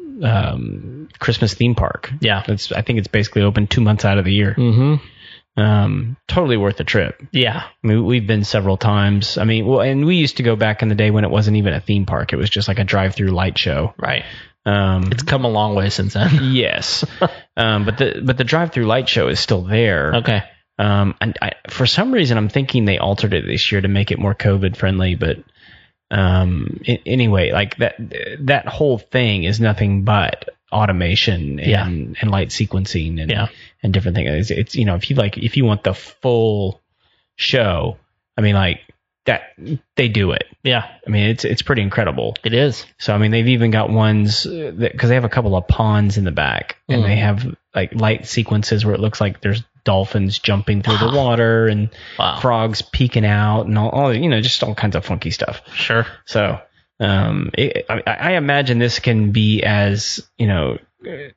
Christmas theme park. Yeah, I think it's basically open 2 months out of the year. Totally worth the trip. Yeah, I mean, we've been several times. I mean, and we used to go back in the day when it wasn't even a theme park; it was just like a drive-through light show. Right. It's come a long way since then. Yes, but the drive-through light show is still there. Okay. And for some reason, I'm thinking they altered it this year to make it more COVID friendly, but. Anyway, like that whole thing is nothing but automation and light sequencing and different things. It's if you want the full show, I mean, like that, they do it. Yeah. I mean, it's pretty incredible. It is. So, I mean, they've even got ones because they have a couple of ponds in the back, and they have like light sequences where it looks like there's dolphins jumping through the water and frogs peeking out and all just all kinds of funky stuff. Sure. So I imagine this can be as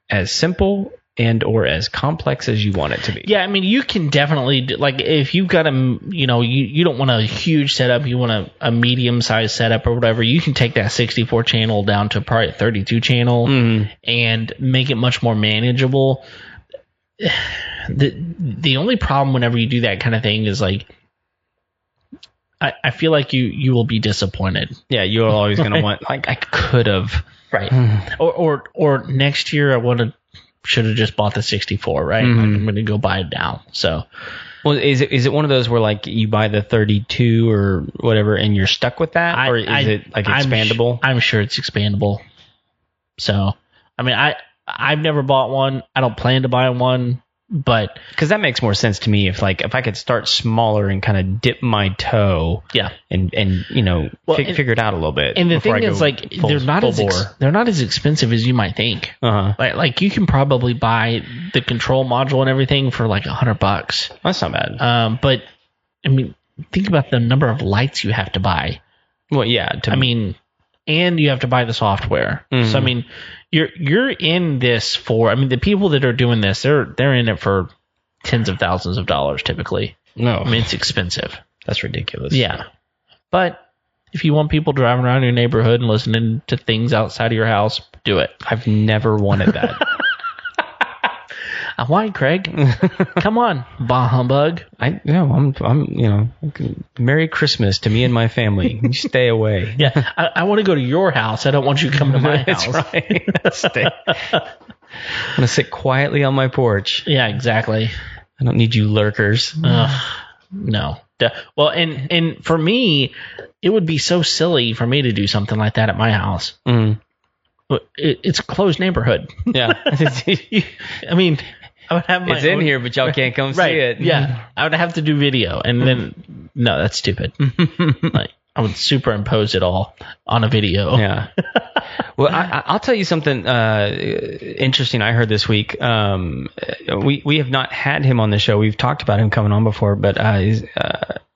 as simple and or as complex as you want it to be. Yeah, I mean, you can definitely like, if you've got you don't want a huge setup, you want a medium sized setup or whatever, you can take that 64 channel down to probably a 32 channel and make it much more manageable. The only problem whenever you do that kind of thing is like, I feel like you will be disappointed. Yeah, you're always going to want, like, I could have. Right. or next year I should have just bought the 64, right? I'm going to go buy it now. So, well, is it one of those where like you buy the 32 or whatever and you're stuck with that, or is it like expandable? I'm sure it's expandable. So, I mean, I've never bought one. I don't plan to buy one, but because that makes more sense to me. If I could start smaller and kind of dip my toe, and figure it out a little bit. And the thing is, like, they're not as expensive as you might think. Like you can probably buy the control module and everything for like $100. That's not bad. But I mean, think about the number of lights you have to buy. Well, yeah. And you have to buy the software. So I mean, you're in this for. I mean, the people that are doing this, they're in it for tens of thousands of dollars typically. No, I mean, it's expensive. That's ridiculous. Yeah, but if you want people driving around your neighborhood and listening to things outside of your house, do it. I've never wanted that. Why, Craig? Come on, bah humbug. Merry Christmas to me and my family. You stay away. Yeah, I want to go to your house. I don't want you to come to my house. That's right. I'm going to sit quietly on my porch. Yeah, exactly. I don't need you lurkers. No. Well, and for me, it would be so silly for me to do something like that at my house. It's a closed neighborhood. Yeah. I mean, I would have it's in here, but y'all can't come see it. Yeah. I would have to do video. And then, no, that's stupid. Like, I would superimpose it all on a video. Yeah. Well, I'll tell you something interesting I heard this week. We have not had him on the show. We've talked about him coming on before, but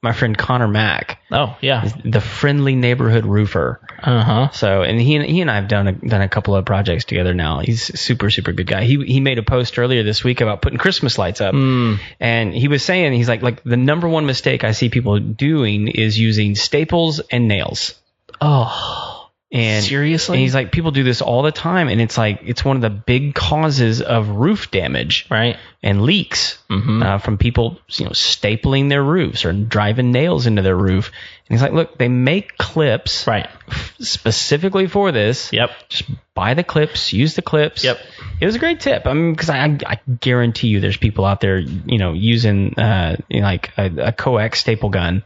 my friend Connor Mack. Oh, yeah. The friendly neighborhood roofer. So, and he and I have done a couple of projects together now. He's a super, super good guy. He made a post earlier this week about putting Christmas lights up. And he was saying, he's like the number one mistake I see people doing is using staples and nails. Oh. And seriously? And he's like, people do this all the time, and it's like it's one of the big causes of roof damage, right? And leaks from people, stapling their roofs or driving nails into their roof. And he's like, look, they make clips, right, specifically for this. Yep. Just buy the clips, use the clips. Yep. It was a great tip. I mean, because I guarantee you, there's people out there, using like a coax staple gun.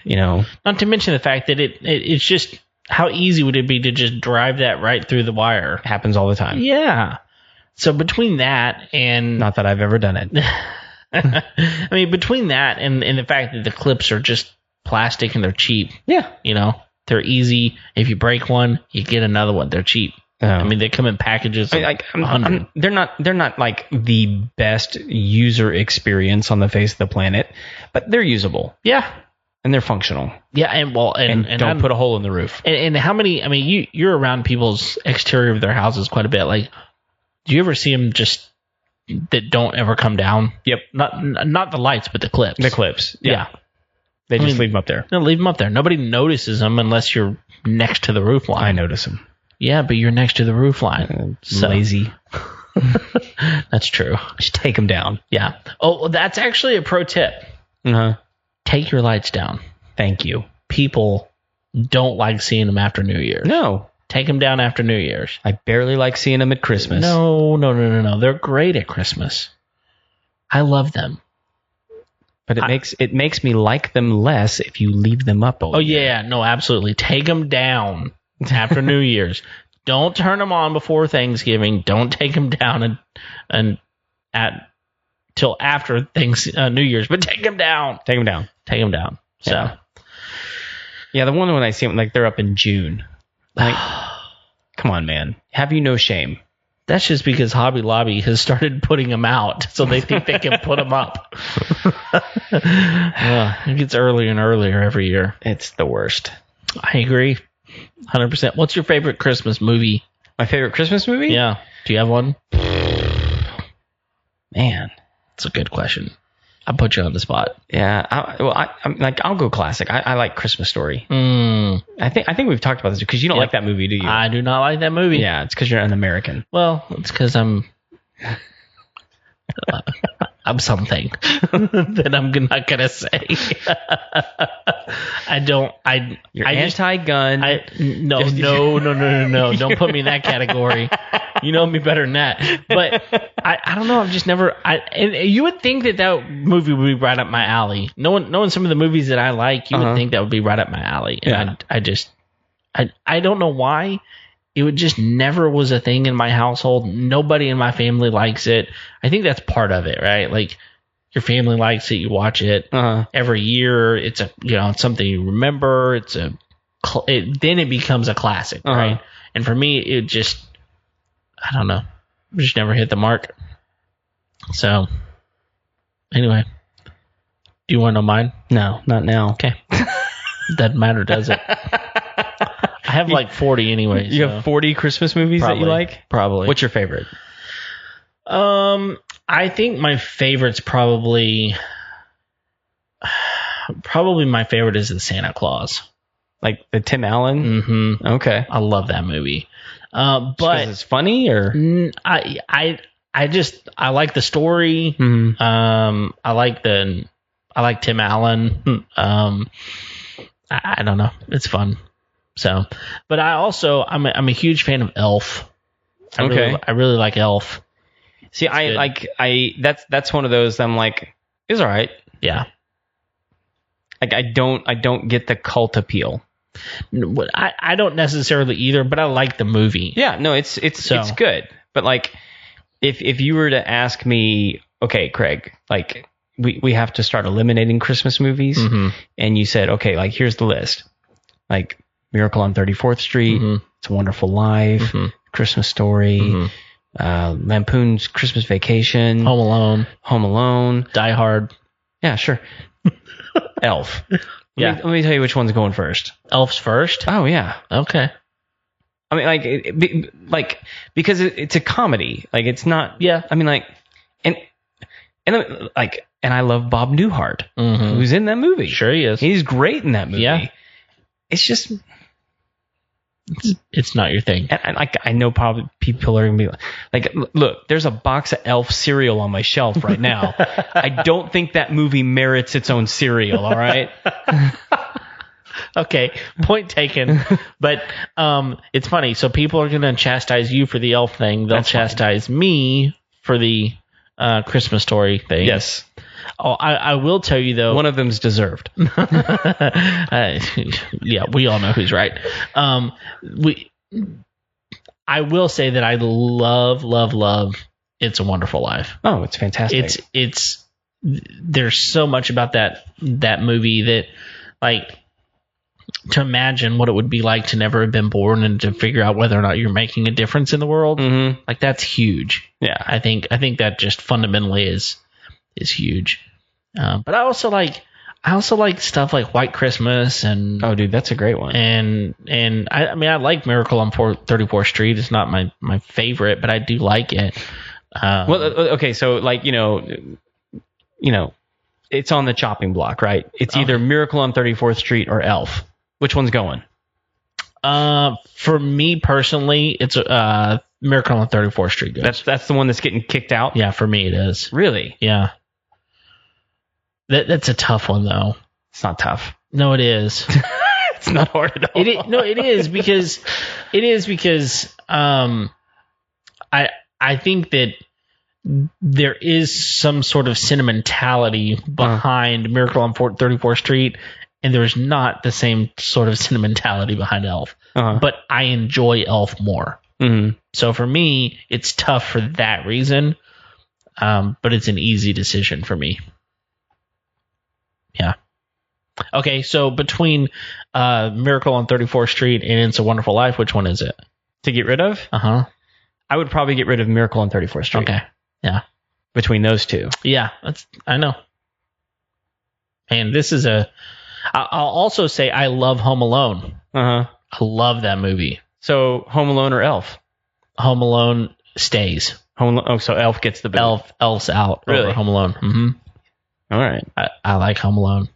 Not to mention the fact that it's just. How easy would it be to just drive that right through the wire? Happens all the time. Yeah. So between that and... Not that I've ever done it. I mean, between that and the fact that the clips are just plastic and they're cheap. Yeah. They're easy. If you break one, you get another one. They're cheap. Oh. I mean, they come in packages of 100. They're not like the best user experience on the face of the planet, but they're usable. Yeah. And they're functional. Yeah, and don't put a hole in the roof. And how many? I mean, you're around people's exterior of their houses quite a bit. Like, do you ever see them just that don't ever come down? Yep. Not the lights, but the clips. The clips. Yeah. They just leave them up there. No, leave them up there. Nobody notices them unless you're next to the roof line. I notice them. Yeah, but you're next to the roof line. Lazy. That's true. Just take them down. Yeah. Oh, that's actually a pro tip. Take your lights down. Thank you. People don't like seeing them after New Year's. No. Take them down after New Year's. I barely like seeing them at Christmas. No. They're great at Christmas. I love them. But it makes me like them less if you leave them up all year. Yeah. No, absolutely. Take them down after New Year's. Don't turn them on before Thanksgiving. Don't take them down till after New Year's, but take them down. Take them down. Take them down. So, yeah, the one when I see them, like they're up in June. Like, come on, man. Have you no shame? That's just because Hobby Lobby has started putting them out, so they think they can put them up. It gets earlier and earlier every year. It's the worst. I agree, 100%. What's your favorite Christmas movie? My favorite Christmas movie? Yeah. Do you have one? Man. That's a good question. I put you on the spot. Yeah, I'll go classic. I like Christmas Story. I think we've talked about this because you don't like that movie, do you? I do not like that movie. Yeah, it's because you're an American. Well, it's because I'm something that I'm not gonna say. You're anti-gun. No. Don't put me in that category. You know me better than that. But I don't know. I've just never. And you would think that movie would be right up my alley. Knowing some of the movies that I like, you would think that would be right up my alley. And I don't know why. It just never was a thing in my household. Nobody in my family likes it. I think that's part of it, right? Like your family likes it, you watch it every year. It's it's something you remember. Then it becomes a classic, right? And for me, it just I don't know, just never hit the mark. So anyway, do you want to know mine? No, not now. Okay, doesn't matter, does it? I have like 40 anyways. You have 40 Christmas movies that you like? Probably. What's your favorite? I think my favorite's probably my favorite is the Santa Claus. Like the Tim Allen? Mm-hmm. Okay. I love that movie. But it's funny or? I like the story. Mm-hmm. I like Tim Allen. I don't know. It's fun. So, but I'm a huge fan of Elf. I really like Elf. See, that's one of those I'm like, it's all right. Yeah. Like I don't get the cult appeal. I don't necessarily either, but I like the movie. Yeah, no, it's good. But like, if you were to ask me, okay, Craig, like we have to start eliminating Christmas movies, and you said, okay, like here's the list, like Miracle on 34th Street, It's a Wonderful Life, Christmas Story, Lampoon's Christmas Vacation, Home Alone, Die Hard. Yeah, sure. Elf. Let me tell you which one's going first. Elf's first? Oh yeah. Okay. I mean, because it's a comedy. Like it's not. Yeah. I mean, like, and I love Bob Newhart, who's in that movie. Sure, he is. He's great in that movie. Yeah. It's just. It's not your thing. And I know probably people are gonna be like, look, there's a box of Elf cereal on my shelf right now. I don't think that movie merits its own cereal. All right. Okay, point taken. But it's funny. So people are gonna chastise you for the Elf thing. They'll chastise me for the Christmas Story thing. Yes. Oh, I will tell you though. One of them's deserved. Yeah, we all know who's right. I will say that I love It's a Wonderful Life. Oh, it's fantastic. It's there's so much about that movie that, like, to imagine what it would be like to never have been born and to figure out whether or not you're making a difference in the world. Like, that's huge. Yeah. I think that just fundamentally is huge. But I also like stuff like White Christmas and oh, dude, that's a great one. And I mean I like Miracle on 34th Street. It's not my favorite, but I do like it. Well, okay, so like you know, it's on the chopping block, right? It's either Miracle on 34th Street or Elf. Which one's going? For me personally, it's Miracle on 34th Street goes. That's the one that's getting kicked out? Yeah, for me it is. Really? Yeah. That's a tough one though. It's not tough. No, it is. It's not hard at all. It is because I think that there is some sort of sentimentality behind Miracle on 34th Street, and there's not the same sort of sentimentality behind Elf. But I enjoy Elf more. So for me, it's tough for that reason, but it's an easy decision for me. Yeah. Okay, so between Miracle on 34th Street and It's a Wonderful Life, which one is it? To get rid of? I would probably get rid of Miracle on 34th Street. Okay. Yeah. Between those two. Yeah, I know. And this is I'll also say I love Home Alone. I love that movie. So Home Alone or Elf? Home Alone stays. So Elf gets the boot. Elf's out. Really? Over Home Alone. All right. I like Home Alone.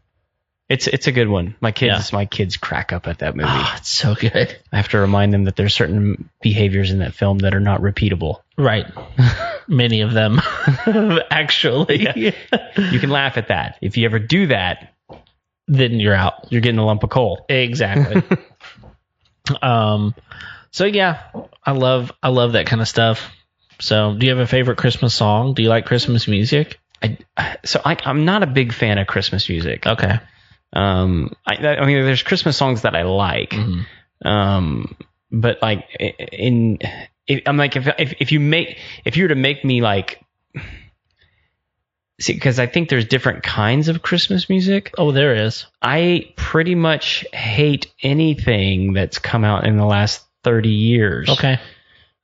It's a good one. My kids crack up at that movie. Oh, it's so good. I have to remind them that there's certain behaviors in that film that are not repeatable. Right. Many of them, actually. Yeah. You can laugh at that. If you ever do that, then you're out. You're getting a lump of coal. Exactly. So yeah, I love that kind of stuff. So, do you have a favorite Christmas song? Do you like Christmas music? I'm not a big fan of Christmas music. Okay. I mean, there's Christmas songs that I like. But like if you were to make me like, see, because I think there's different kinds of Christmas music. Oh, there is. I pretty much hate anything that's come out in the last 30 years. Okay.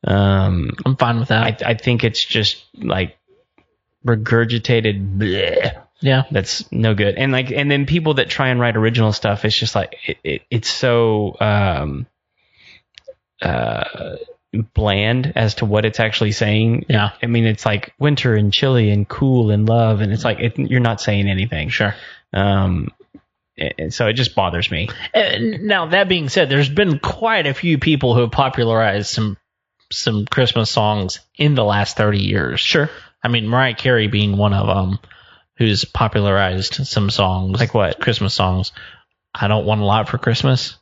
I'm fine with that. I think it's just like regurgitated bleh. Yeah, that's no good. And then people that try and write original stuff, it's just like it's so bland as to what it's actually saying. Yeah, I mean, it's like winter and chilly and cool and love, and it's like you're not saying anything. Sure. So it just bothers me. Now that being said, there's been quite a few people who have popularized some some Christmas songs in the last 30 years. Sure. I mean, Mariah Carey being one of them, who's popularized some songs. Like what? Christmas songs. I Don't Want a Lot for Christmas.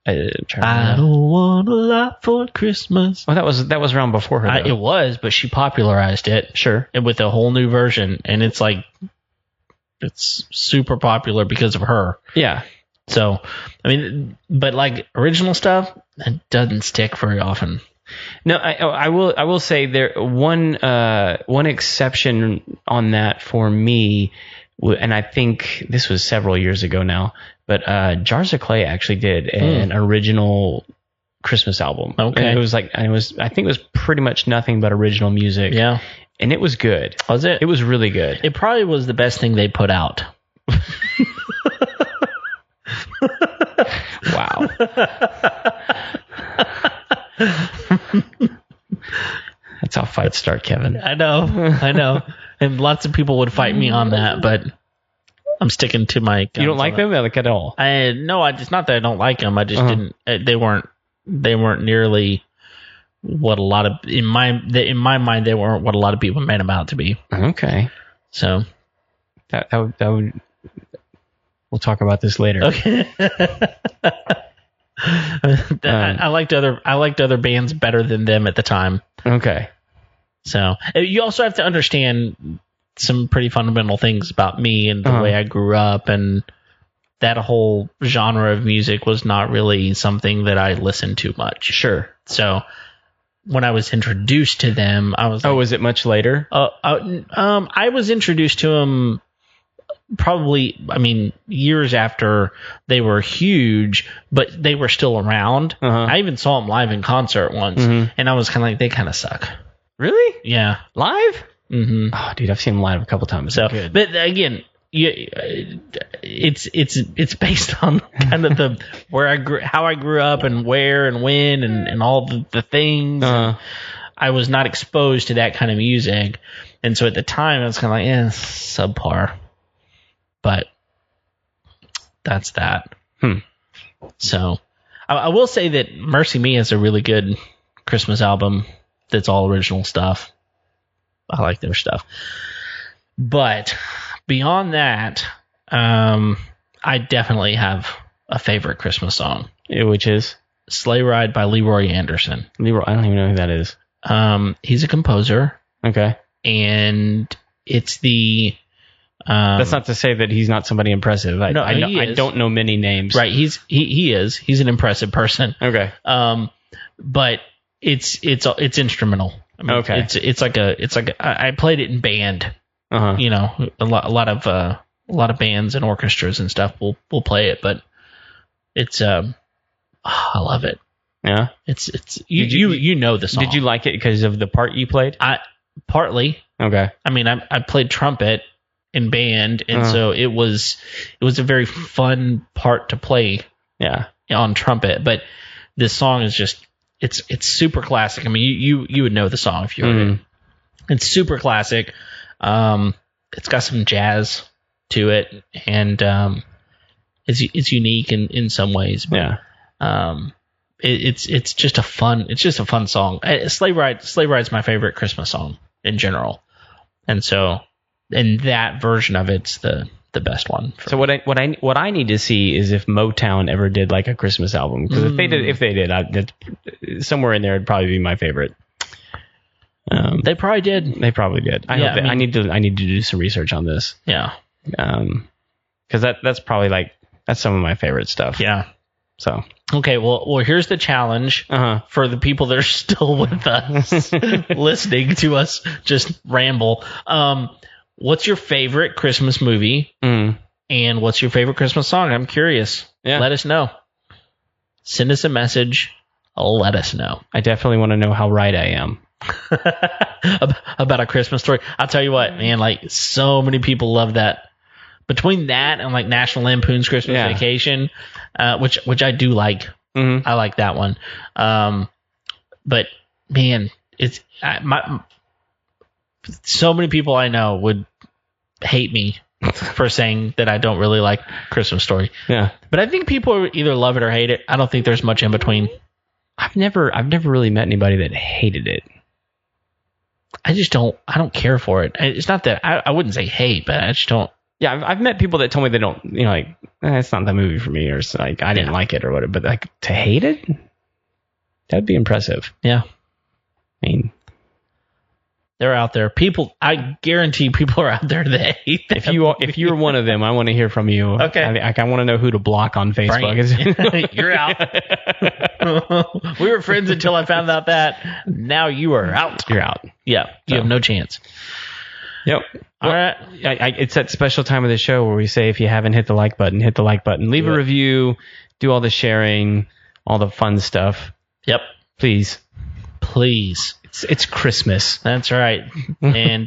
I don't want a lot for Christmas. Well, that was around before her. It was, but she popularized it. Sure. And with a whole new version, and it's like it's super popular because of her. Yeah. So, I mean, but like original stuff, it doesn't stick very often. No, I will say there one exception on that for me, and I think this was several years ago now, but Jars of Clay actually did an original Christmas album. Okay, and I think it was pretty much nothing but original music. Yeah, and it was good. Was it? It was really good. It probably was the best thing they put out. Wow. That's how fights start, Kevin. I know. And lots of people would fight me on that, but I'm sticking to my guns. You don't like them like at all? It's not that I don't like them. I just didn't. They weren't nearly what a lot of in my mind they weren't what a lot of people made them out to be. Okay. So that would. We'll talk about this later. Okay. I liked other bands better than them at the time. Okay. So you also have to understand some pretty fundamental things about me and the way I grew up, and that whole genre of music was not really something that I listened to much. Sure. So when I was introduced to them, I was like, was it much later? I was introduced to them probably, years after they were huge, but they were still around. I even saw them live in concert once, and I was kind of like, they kind of suck. Really? Yeah. Live? Mm-hmm. Oh, dude, I've seen them live a couple times. So, but again, it's based on kind of the how I grew up and where and when and all the things. I was not exposed to that kind of music, and so at the time I was kind of like, subpar. But that's that. So I will say that Mercy Me is a really good Christmas album that's all original stuff. I like their stuff. But beyond that, I definitely have a favorite Christmas song. Which is? Sleigh Ride by Leroy Anderson. Leroy, I don't even know who that is. He's a composer. Okay. And it's the... that's not to say that he's not somebody impressive. I don't know many names. Right. He is. He's an impressive person. Okay. But it's instrumental. Okay. It's like I played it in band. You know, a lot of bands and orchestras and stuff will play it, but it's I love it. Yeah. It's you know the song. Did you like it because of the part you played? Partly. Okay. I played trumpet in band, and so it was a very fun part to play. Yeah. On trumpet, but this song is just it's super classic. You would know the song if you heard it. It's super classic. It's got some jazz to it, and it's unique in some ways. But, it's just a fun song. Sleigh Ride's my favorite Christmas song in general, and so that version of it's the best one. So what I need to see is if Motown ever did like a Christmas album, because if they did, somewhere in there it'd probably be my favorite. They probably did. I need to do some research on this. Yeah. Because that's probably that's some of my favorite stuff. Yeah. So okay, well here's the challenge for the people that are still with us, listening to us just ramble. What's your favorite Christmas movie? And what's your favorite Christmas song? I'm curious. Yeah. Let us know. Send us a message. Let us know. I definitely want to know how right I am. About A Christmas Story. I'll tell you what, man, so many people love that. Between that and National Lampoon's Christmas Vacation, which I do like. I like that one. But man, so many people I know would hate me for saying that I don't really like Christmas Story. Yeah. But I think people either love it or hate it. I don't think there's much in between. I've never really met anybody that hated it. I don't care for it. It's not that I wouldn't say hate, but I just don't. Yeah, I've met people that told me they don't, like, it's not the movie for me, or like, I didn't like it or whatever. But like, to hate it, that'd be impressive. Yeah. I mean, they're out there. People, I guarantee people are out there that hate that. If you're one of them, I want to hear from you. Okay. I want to know who to block on Facebook. You're out. We were friends until I found out that. Now you are out. You're out. Yeah. You have no chance. Yep. All right. It's that special time of the show where we say, if you haven't hit the like button, hit the like button. Leave a review. Do all the sharing, all the fun stuff. Yep. Please. It's Christmas. That's right. And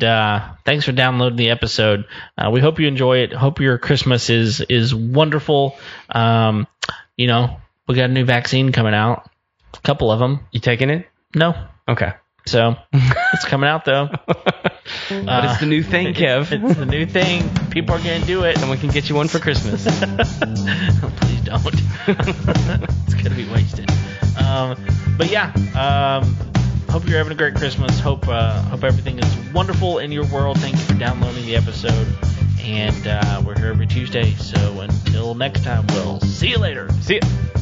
thanks for downloading the episode. We hope you enjoy it. Hope your Christmas is wonderful. We got a new vaccine coming out. A couple of them. You taking it? No. Okay. So it's coming out though. But it's the new thing, Kev. It's the new thing. People are going to do it. Someone can get you one for Christmas. Please don't. It's going to be wasted. But yeah, hope you're having a great Christmas. Hope everything is wonderful in your world. Thank you for downloading the episode. And we're here every Tuesday. So until next time, we'll see you later. See ya.